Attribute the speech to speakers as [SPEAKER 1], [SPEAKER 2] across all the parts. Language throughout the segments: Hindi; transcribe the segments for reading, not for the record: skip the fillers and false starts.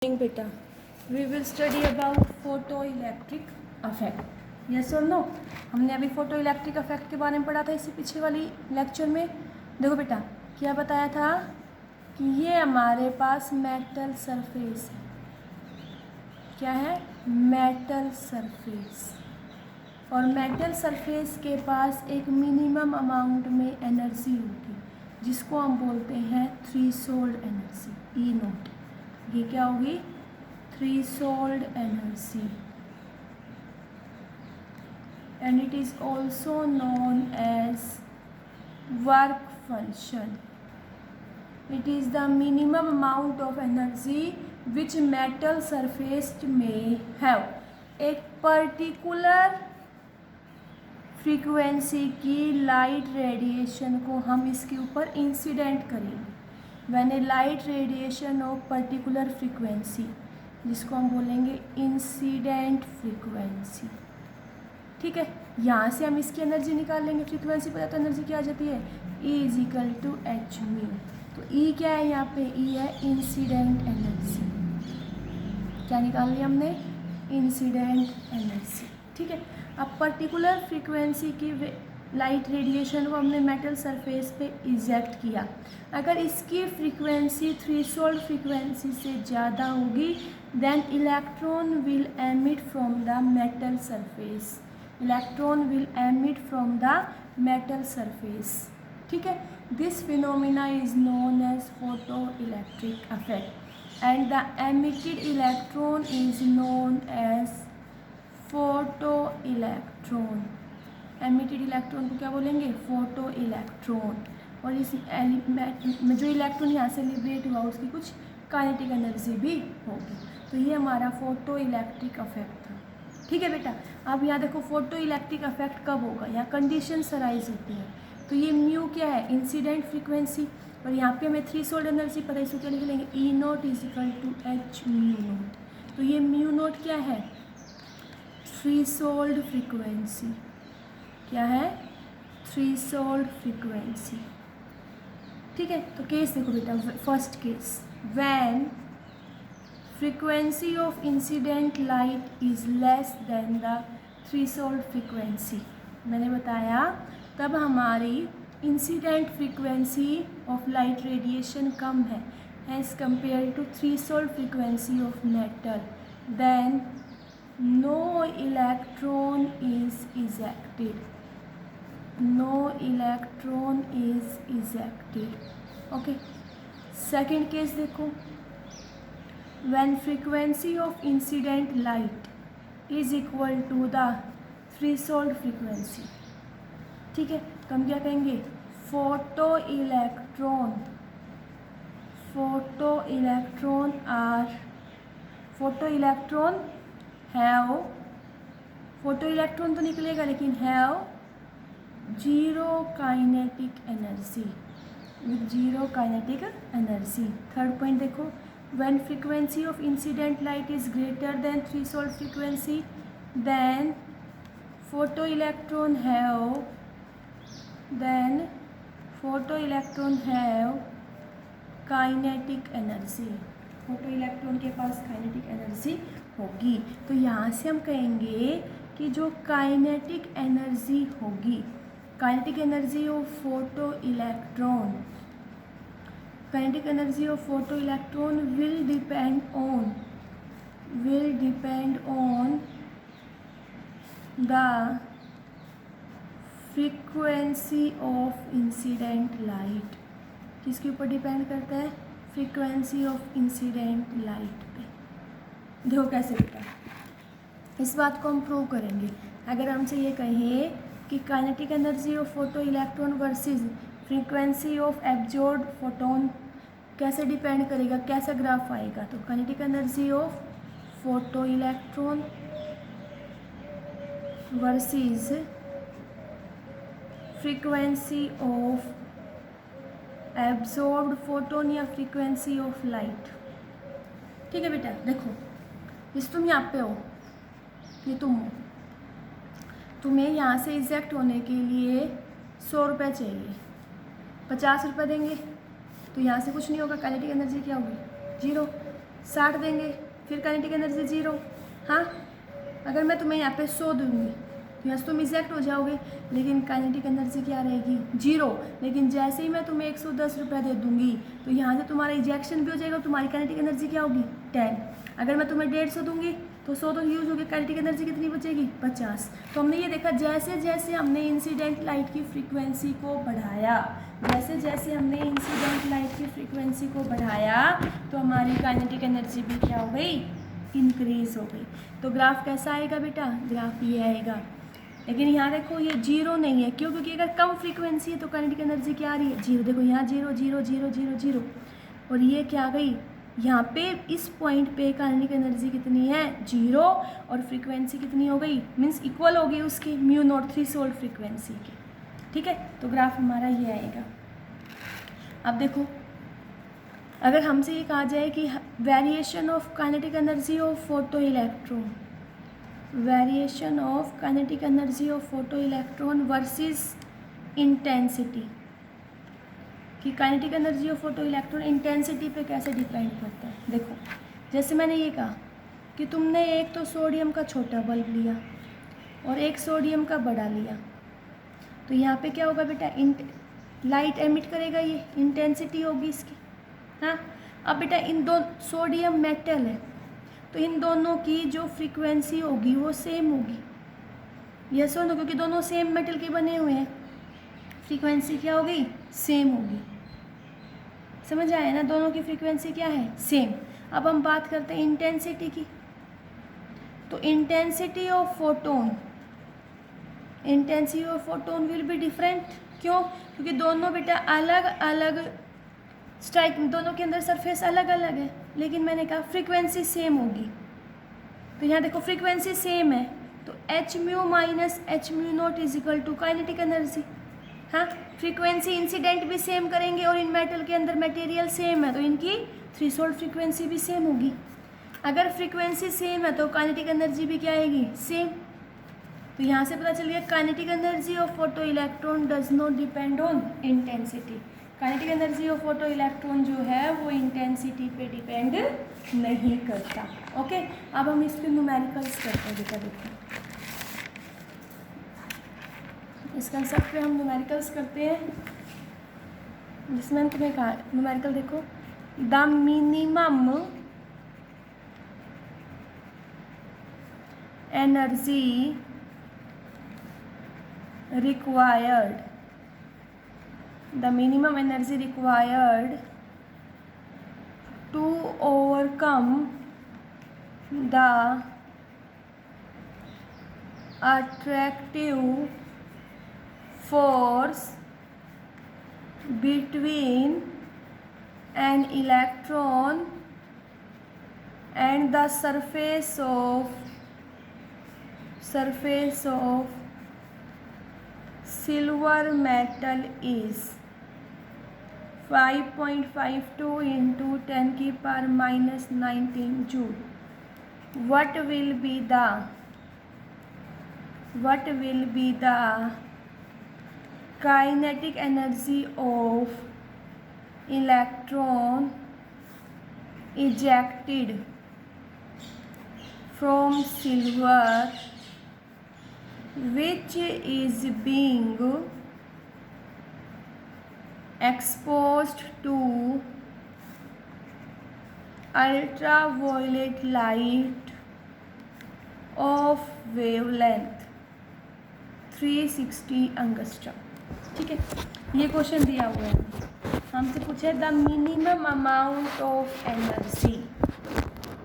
[SPEAKER 1] बेटा we will study about photoelectric effect. Yes और नो, हमने अभी फोटो इलेक्ट्रिक अफेक्ट के बारे में पढ़ा था इससे पीछे वाली लेक्चर में। देखो बेटा क्या बताया था कि ये हमारे पास मेटल सरफेस है। क्या है? Metal surface. और मेटल सरफेस के पास एक मिनिमम अमाउंट में एनर्जी होगी जिसको हम बोलते हैं थ्रेशोल्ड एनर्जी, ई नोट। ये क्या होगी? Threshold energy, and it is also known as work function. It is the minimum amount of energy which metal surface में हैव। एक पर्टिकुलर फ्रीक्वेंसी की लाइट रेडिएशन को हम इसके ऊपर इंसिडेंट करेंगे। When a light radiation of particular frequency, जिसको हम बोलेंगे इंसिडेंट फ्रीक्वेंसी। ठीक है, यहाँ से हम इसकी एनर्जी निकाल लेंगे। फ्रीक्वेंसी पता तो एनर्जी क्या आ जाती है? E is equal to H mu. तो E क्या है यहाँ पे? E है इंसिडेंट एनर्जी। क्या निकाल लिया हमने? Incident energy. ठीक है, अब पर्टिकुलर फ्रीक्वेंसी की लाइट रेडिएशन को हमने मेटल सरफेस पे इजेक्ट किया। अगर इसकी फ्रीक्वेंसी थ्रेशोल्ड फ्रीक्वेंसी से ज़्यादा होगी then electron will emit from the metal surface. Electron will emit from the metal surface. ठीक है, this phenomena is known as photoelectric effect and the emitted electron is known as photoelectron. Emitted electron को क्या बोलेंगे? Photoelectron. और इस में जो इलेक्ट्रॉन यहाँ से लिबरेट हुआ उसकी कुछ काइनेटिक एनर्जी भी होगी। तो ये हमारा फोटो इलेक्ट्रिक अफेक्ट था। ठीक है बेटा, अब यहाँ देखो फोटो इलेक्ट्रिक अफेक्ट कब होगा? यहाँ कंडीशन अराइज होती है। तो ये म्यू क्या है? Incident frequency. और यहाँ पे हमें थ्रेशोल्ड एनर्जी पता है, इसको क्या लिख लेंगे? E note is equal to H mu naught. तो ये म्यू नोट क्या है? Threshold frequency. क्या है? Threshold frequency. ठीक है, तो केस देखो बेटा। First case, when frequency of incident light is less than the threshold frequency. मैंने बताया तब हमारी incident frequency of light radiation कम है as compare to threshold frequency of metal, then no electron is ejected. No electron is ejected. Okay. Second case देखो, when frequency of incident light is equal to the threshold frequency. ठीक है, तो हम क्या कहेंगे? Photo electron have, photo electron तो निकलेगा लेकिन have zero kinetic energy, with zero kinetic energy. Third point देखो, when frequency of incident light is greater than threshold frequency then photo electron have kinetic energy. Photo electron के पास काइनेटिक एनर्जी होगी। तो यहाँ से हम कहेंगे कि जो काइनेटिक एनर्जी होगी, kinetic energy of photo electron will depend on the frequency of incident light. किसके ऊपर डिपेंड करता है? फ्रीक्वेंसी ऑफ इंसिडेंट लाइट पे। देखो कैसे होता है, इस बात को हम प्रूव करेंगे। अगर हमसे ये कहें कि kinetic energy of photo electron versus frequency of absorbed photon कैसे डिपेंड करेगा, कैसा ग्राफ आएगा? तो kinetic energy of photo electron versus frequency of absorbed photon या फ्रीक्वेंसी ऑफ लाइट। ठीक है बेटा, देखो जिस तुम यहाँ पे हो, ये तुम हो, तुम्हें यहाँ से इजेक्ट होने के लिए 100 रुपये चाहिए, 50 रुपये देंगे तो यहाँ से कुछ नहीं होगा, काइनेटिक एनर्जी क्या होगी? जीरो। 60 देंगे, फिर काइनेटिक एनर्जी 0। हाँ, अगर मैं तुम्हें यहाँ पे 100 दूंगी तो यहाँ से तुम इजेक्ट हो जाओगे, लेकिन काइनेटिक एनर्जी क्या रहेगी 0। लेकिन जैसे ही मैं तुम्हें 110 रुपये दे दूंगी तो यहाँ से तुम्हारा इजेक्शन भी हो जाएगा, तुम्हारी काइनेटिक एनर्जी क्या होगी 10। अगर मैं तुम्हें 150 दूंगी तो 100 तो यूज होगी, काइनेटिक एनर्जी कितनी बचेगी 50। तो हमने ये देखा जैसे जैसे हमने इंसिडेंट लाइट की फ्रीक्वेंसी को बढ़ाया, जैसे जैसे हमने इंसिडेंट लाइट की फ्रीक्वेंसी को बढ़ाया तो हमारी काइनेटिक एनर्जी भी क्या हो गई, इंक्रीज हो गई। तो ग्राफ कैसा आएगा बेटा, ग्राफ ये आएगा। लेकिन यहाँ देखो ये 0 नहीं है, क्यों? क्योंकि अगर कम फ्रीक्वेंसी है तो काइनेटिक एनर्जी क्या आ रही है 0। देखो यहाँ 0 0 0 0 0 और ये क्या आ गई, यहाँ पे इस पॉइंट पे काइनेटिक एनर्जी कितनी है 0 और फ्रीक्वेंसी कितनी हो गई, मीन्स इक्वल हो गई उसकी म्यू नॉट थ्रेशोल्ड फ्रीक्वेंसी की। ठीक है, तो ग्राफ हमारा ये आएगा। अब देखो अगर हमसे ये कहा जाए कि variation of kinetic energy of photo electron, variation of kinetic energy of photo electron versus intensity, कि kinetic energy of photo electron intensity पे कैसे डिपेंड करता है। देखो जैसे मैंने ये कहा कि तुमने एक तो सोडियम का छोटा बल्ब लिया और एक सोडियम का बड़ा लिया, तो यहाँ पे क्या होगा बेटा, लाइट एमिट करेगा, ये इंटेंसिटी होगी इसकी। हाँ, अब बेटा इन दो सोडियम मेटल है तो इन दोनों की जो फ्रीक्वेंसी होगी वो सेम होगी, यस और नो, क्योंकि दोनों सेम मेटल के बने हुए हैं, फ्रीक्वेंसी क्या होगी सेम होगी। समझ आया ना, दोनों की फ्रीक्वेंसी क्या है सेम। अब हम बात करते हैं इंटेंसिटी की, तो intensity of photon, intensity of photon will be different. क्यों? क्योंकि दोनों बेटा अलग अलग स्ट्राइक, दोनों के अंदर सरफेस अलग अलग है, लेकिन मैंने कहा फ्रीक्वेंसी सेम होगी। तो यहाँ देखो फ्रीक्वेंसी सेम है तो H mu minus H mu nought is equal to kinetic energy. हाँ, फ्रीक्वेंसी इंसिडेंट भी सेम करेंगे और इन मेटल के अंदर मटेरियल सेम है तो इनकी थ्रेशोल्ड फ्रीक्वेंसी भी सेम होगी। अगर फ्रीक्वेंसी सेम है तो काइनेटिक एनर्जी भी क्या आएगी सेम। तो यहाँ से पता चल गया kinetic energy of photo electron does not depend on intensity. Kinetic energy of photo electron जो है वो इंटेंसिटी पे डिपेंड नहीं करता। ओके, अब हम इस पे न्यूमेरिकल्स करते हैं बेटा। देखो इस कंसेप्ट पे हम न्यूमेरिकल्स करते हैं, जिसमें तुम्हें कहा न्यूमेरिकल देखो, the minimum energy required, the minimum energy required to overcome the attractive force between an electron and the surface of silver metal is 5.52 into 10 की power minus 19 joule. What will be the kinetic energy of electron ejected from silver which is being exposed to ultraviolet light of wavelength 360 angstrom. ठीक है, ये क्वेश्चन दिया हुआ है, हमसे पूछे the minimum amount of energy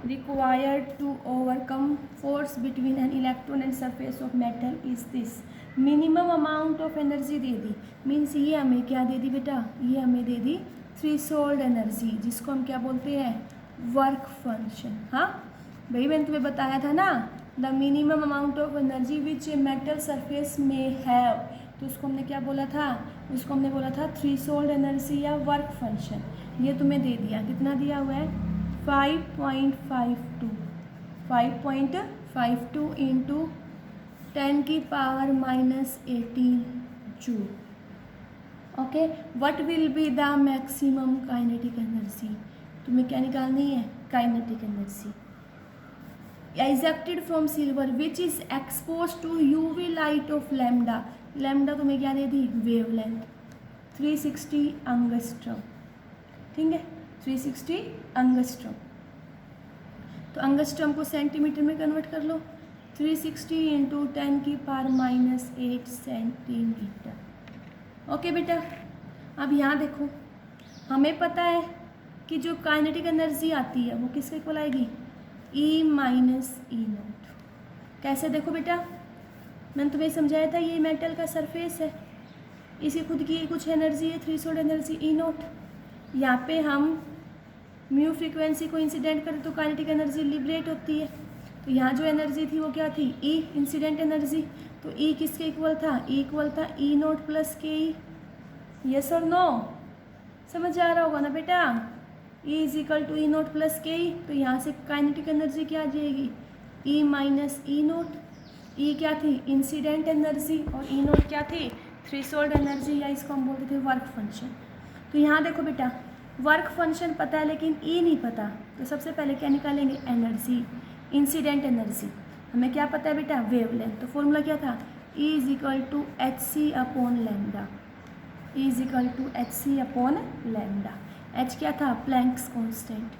[SPEAKER 1] required to overcome force between an electron and surface of metal is this। Minimum amount of energy they the, means ये हमें क्या दे दी बेटा, ये हमें दे दी थ्रेशोल्ड एनर्जी, जिसको हम क्या बोलते हैं वर्क फंक्शन। हाँ भाई, मैंने तुम्हें बताया था ना the minimum amount of energy which metal surface में है, तो उसको हमने क्या बोला था, उसको हमने बोला था थ्रेशोल्ड एनर्जी या वर्क फंक्शन। ये तुम्हें दे दिया, कितना दिया हुआ है 5.52 इंटू 10 की power minus 18 joule. Okay, what will be the maximum kinetic energy, तुम्हें क्या निकालनी है kinetic energy ejected from silver which is expose to UV light of lambda. Lambda तुम्हें क्या दे दी, वेवलेंथ 360 एंगस्ट्रॉम, ठीक है 360 एंगस्ट्रॉम। तो एंगस्ट्रॉम को सेंटीमीटर में कन्वर्ट कर लो, 360 इंटू 10⁻⁻8 सेंटीमीटर। ओके बेटा, अब यहाँ देखो हमें पता है कि जो काइनेटिक एनर्जी आती है वो किसके इक्वल आएगी, E माइनस ई नॉट। कैसे देखो बेटा, मैंने तुम्हें समझाया था ये मेटल का सरफेस है, इसी खुद की कुछ एनर्जी है, थ्रेशोल्ड एनर्जी ई नॉट। यहाँ पे हम म्यू फ्रीक्वेंसी को इंसिडेंट करें तो काइनेटिक एनर्जी लिबरेट होती है। तो यहाँ जो एनर्जी थी वो क्या थी, ई इंसिडेंट एनर्जी। तो ई किसके इक्वल था, ई इक्वल था ई नॉट प्लस के ई। यस और नो, समझ आ रहा होगा ना बेटा, E is equal to E nought plus K E. तो यहाँ से काइनेटिक एनर्जी क्या आ जाएगी, ई माइनस ई नॉट। ई क्या थी, इंसिडेंट एनर्जी, और ई नॉट क्या थी, थ्रेशोल्ड एनर्जी, या इसको हम बोलते थे वर्क फंक्शन। तो यहाँ देखो बेटा, वर्क फंक्शन पता है लेकिन ई नहीं पता, तो सबसे पहले क्या निकालेंगे, एनर्जी, इंसिडेंट एनर्जी। हमें क्या पता है बेटा, वेवलेंथ। तो फॉर्मूला क्या था, E is equal to H C upon lambda, E is equal to H C upon lambda. H क्या था, Planck's constant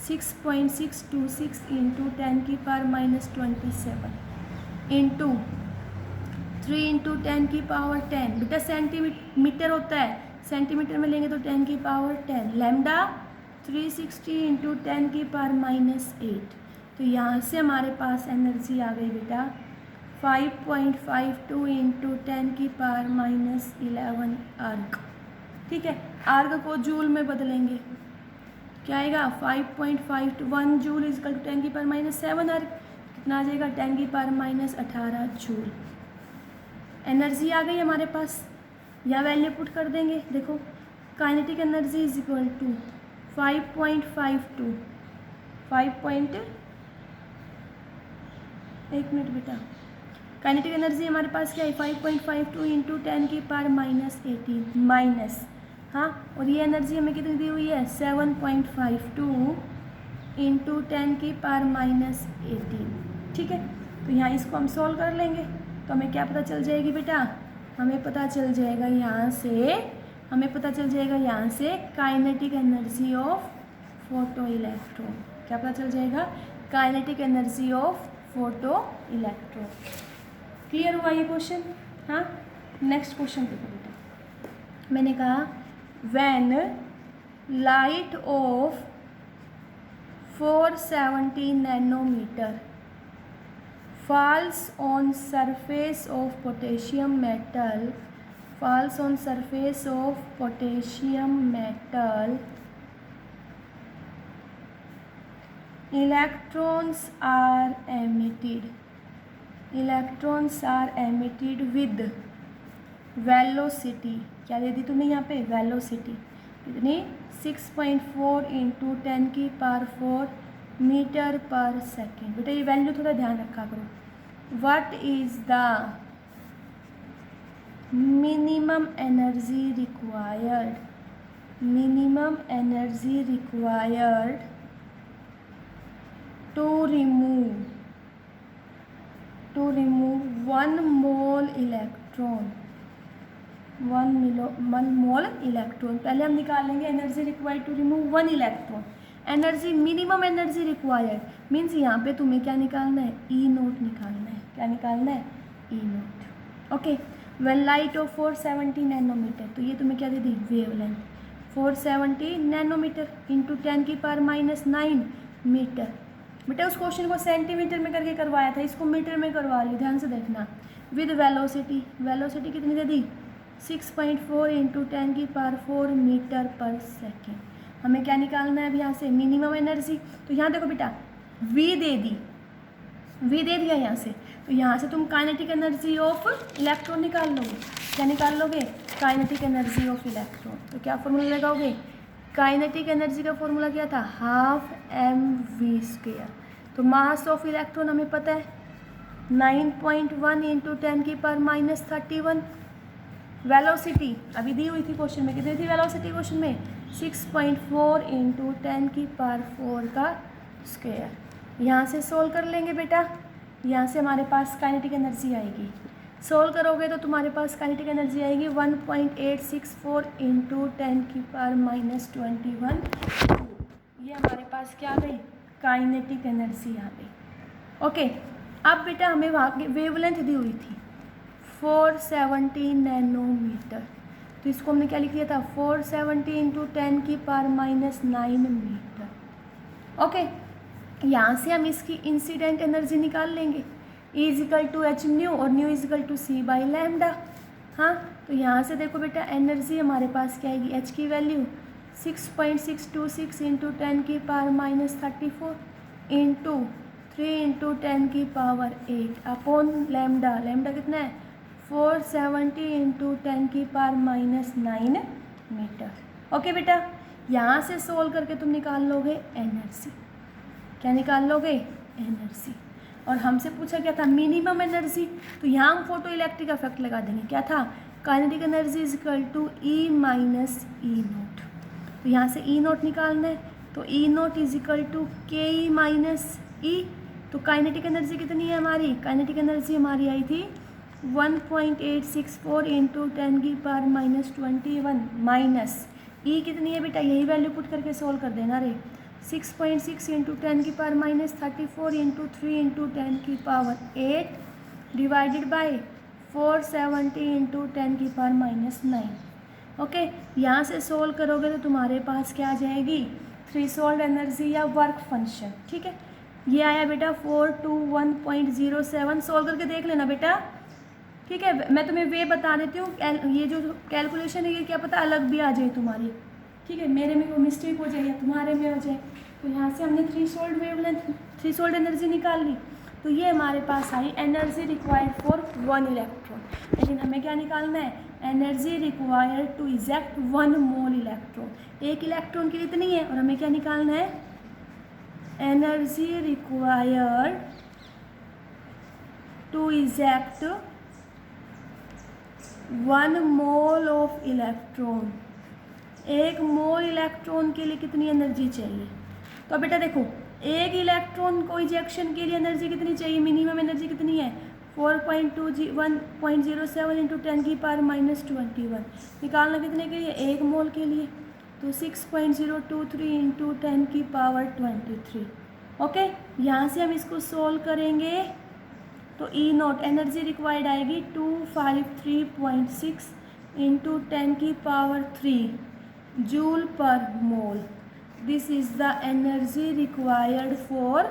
[SPEAKER 1] 6.626 into 10⁻⁻27 into 3 into 10⁻10। बेटा सेंटीमीटर होता है, सेंटीमीटर में लेंगे तो 10⁻10। Lambda 360 into 10⁻⁸। तो यहाँ से हमारे पास एनर्जी आ गई बेटा 5.52 इंटू 10⁻11 अर्ग। ठीक है, अर्ग को जूल में बदलेंगे, क्या आएगा 5.51 जूल इज इक्वल टू 10⁻7 अर्ग। कितना आ जाएगा, 10⁻18 जूल। एनर्जी आ गई हमारे पास, या वैल्यू पुट कर देंगे। देखो kinetic energy is equal to 5.52 एक मिनट बेटा, काइनेटिक एनर्जी हमारे पास क्या है 5.52 इंटू 10⁻18 माइनस, हाँ, और ये एनर्जी हमें कितनी दी हुई है 7.52 इंटू 10⁻18। ठीक है, तो यहाँ इसको हम सॉल्व कर लेंगे तो हमें क्या पता चल जाएगी बेटा, हमें पता चल जाएगा यहाँ से kinetic energy of photo electron. क्या पता चल जाएगा, kinetic energy of photo electron. Clear हुआ ये क्वेश्चन। हाँ, नेक्स्ट क्वेश्चन देखो बेटा, मैंने कहा when light of 470 nanometre falls on surface of potassium metal, electrons are emitted with velocity। क्या दे दी तुम्हें यहाँ पे, वेलोसिटी कितनी 6.4 इंटू 10⁴ मीटर पर सेकेंड। बेटा ये वैल्यू थोड़ा ध्यान रखा करो। What is the minimum energy required to remove 1 mole electron. पहले हम निकालेंगे energy required to remove 1 electron. Energy, minimum energy required means यहाँ पे तुम्हें क्या निकालना है, ई नोट निकालना है। क्या निकालना है, E naught. Okay, when light of 470 nanometre, तो ये तुम्हें क्या दे दी, वेवलेंथ 470 नैनोमीटर इंटू 10⁻9 मीटर। बेटा उस क्वेश्चन को सेंटीमीटर में करके करवाया था, इसको मीटर में करवा ली, ध्यान से देखना। विद वेलोसिटी कितनी दे दी 6.4 इंटू 10⁴ मीटर पर सेकेंड। हमें क्या निकालना है अब यहाँ से, मिनिमम एनर्जी। तो यहाँ देखो बेटा वी दे दिया यहाँ से, तो यहाँ से तुम काइनेटिक एनर्जी ऑफ इलेक्ट्रॉन निकाल लोगे। क्या निकाल लोगे, काइनेटिक एनर्जी ऑफ इलेक्ट्रॉन। तो क्या फॉर्मूला लगाओगे, काइनेटिक एनर्जी का फॉर्मूला क्या था, 12mv²। तो मास ऑफ इलेक्ट्रॉन हमें पता है 9.1 इंटू 10⁻31। वेलोसिटी अभी दी हुई थी क्वेश्चन में, कितनी थी वेलोसिटी क्वेश्चन में 6.4 इंटू 10⁴ का स्क्वायर। यहाँ से सोल्व कर लेंगे बेटा, यहाँ से हमारे पास काइनेटिक एनर्जी आएगी। सोल्व करोगे तो तुम्हारे पास काइनेटिक एनर्जी आएगी 1.864 इंटू 10⁻21। ये हमारे पास क्या आ गई, काइनेटिक एनर्जी आ गई। ओके, अब बेटा हमें वहाँ की वेवलेंथ दी हुई थी 470 नैनोमीटर, तो इसको हमने क्या लिख दिया था 470 इंटू 10⁻⁹ मीटर। ओके, यहाँ से हम इसकी इंसिडेंट एनर्जी निकाल लेंगे, E is equal to H nu और nu is equal to C by lambda. हाँ, तो यहाँ से देखो बेटा एनर्जी हमारे पास क्या आएगी, एच की value 6.626 into 10⁻34 into 3 into 10⁸ upon lambda. Lambda कितना है 470 इंटू 10⁻⁹ मीटर। ओके बेटा, यहाँ से सोल्व करके तुम निकाल लोगे एनर्जी। क्या निकाल लोगे, एनर्जी। और हमसे पूछा क्या था, मिनिमम एनर्जी, तो यहाँ हम फोटो इलेक्ट्रिक इफेक्ट लगा देंगे। क्या था, kinetic energy is equal to E minus E nought. तो यहाँ से ई नोट निकालना है, तो E note is equal to K E minus ई। तो काइनेटिक एनर्जी कितनी है हमारी, काइनेटिक एनर्जी हमारी आई थी 1.864 इंटू 10⁻21 माइनस ई कितनी है बेटा, यही वैल्यू पुट करके सोल्व कर देना रे, 6.6 into 10⁻34 into 3 into 10⁸ divided by 470 into 10⁻⁹। Okay, यहाँ से सोल्व करोगे तो तुम्हारे पास क्या आ जाएगी, थ्रेशोल्ड एनर्जी या वर्क फंक्शन। ठीक है, ये आया बेटा 421.07। सोल्व करके देख लेना बेटा। ठीक है, मैं तुम्हें वे बता देती हूँ, ये जो कैलकुलेशन है ये क्या पता अलग भी आ जाए तुम्हारी। ठीक है, मेरे में कोई मिस्टेक हो जाए या तुम्हारे में हो जाए। तो यहाँ से हमने थ्रेशोल्ड एनर्जी निकाल ली, तो ये हमारे पास आई एनर्जी रिक्वायर्ड फॉर 1 इलेक्ट्रॉन। लेकिन हमें क्या निकालना है, energy required to eject 1 mole electron. एक इलेक्ट्रॉन की इतनी है, और हमें क्या निकालना है, energy required to eject 1 mole of electron. एक मोल इलेक्ट्रॉन के लिए कितनी एनर्जी चाहिए, तो बेटा देखो एक इलेक्ट्रॉन को इजेक्शन के लिए एनर्जी कितनी चाहिए, मिनिमम एनर्जी कितनी है 4.107 इंटू 10⁻⁻21। निकालना कितने के लिए, एक मोल के लिए, तो 6.023 इंटू 10⁻23। ओके, यहाँ से हम इसको सोल्व करेंगे तो ई नॉट एनर्जी रिक्वायर्ड आएगी 253.6 इंटू 10⁻3 जूल पर मोल। This is the energy required for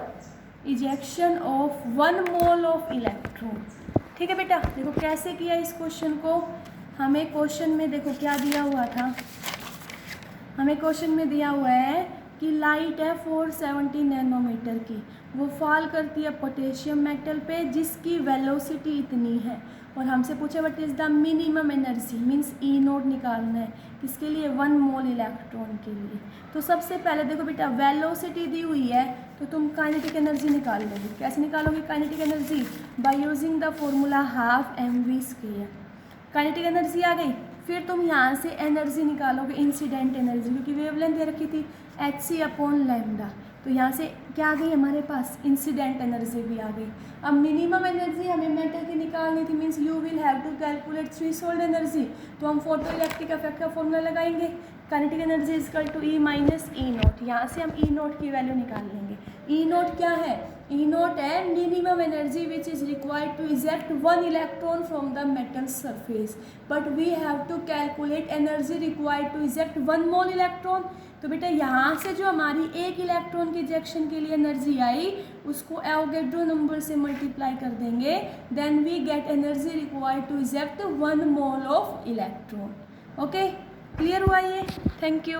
[SPEAKER 1] ejection of 1 mole of electron. ठीक है बेटा, देखो कैसे किया इस क्वेश्चन को। हमें क्वेश्चन में देखो क्या दिया हुआ था, हमें क्वेश्चन में दिया हुआ है कि लाइट है 470 नैनोमीटर की, वो फॉल करती है पोटेशियम मेटल पे जिसकी वेलोसिटी इतनी है, और हमसे पूछा what is the minimum energy, means E nought निकालना है किसके लिए, 1 मोल इलेक्ट्रॉन के लिए। तो सबसे पहले देखो बेटा वेलोसिटी दी हुई है, तो तुम काइनेटिक एनर्जी निकाल लोगे। कैसे निकालोगे kinetic energy, by using the formula ½mv²। Kinetic energy आ गई, फिर तुम यहाँ से एनर्जी निकालोगे इंसिडेंट एनर्जी, क्योंकि वेवलेंथ दे रखी थी hc/λ। तो यहाँ से क्या आ गई हमारे पास, इंसिडेंट एनर्जी भी आ गई। अब मिनिमम एनर्जी हमें मेटल की निकालनी थी, means you will have to calculate threshold energy. तो हम फोटो इलेक्ट्रिक इफेक्ट का फॉर्मूला लगाएंगे, kinetic energy is equal to E minus E nought. यहाँ से हम ई नोट की वैल्यू निकाल लेंगे। ई नोट क्या है, ई नोट है minimum energy which is required to eject 1 electron from the metal surface, but we have to calculate energy required to eject 1 mole electron. तो बेटा यहाँ से जो हमारी एक इलेक्ट्रॉन के इजेक्शन के लिए एनर्जी आई उसको एवोगैड्रो नंबर से मल्टीप्लाई कर देंगे, then we get energy required to eject 1 mole of electron. Okay, clear हुआ ये, थैंक यू।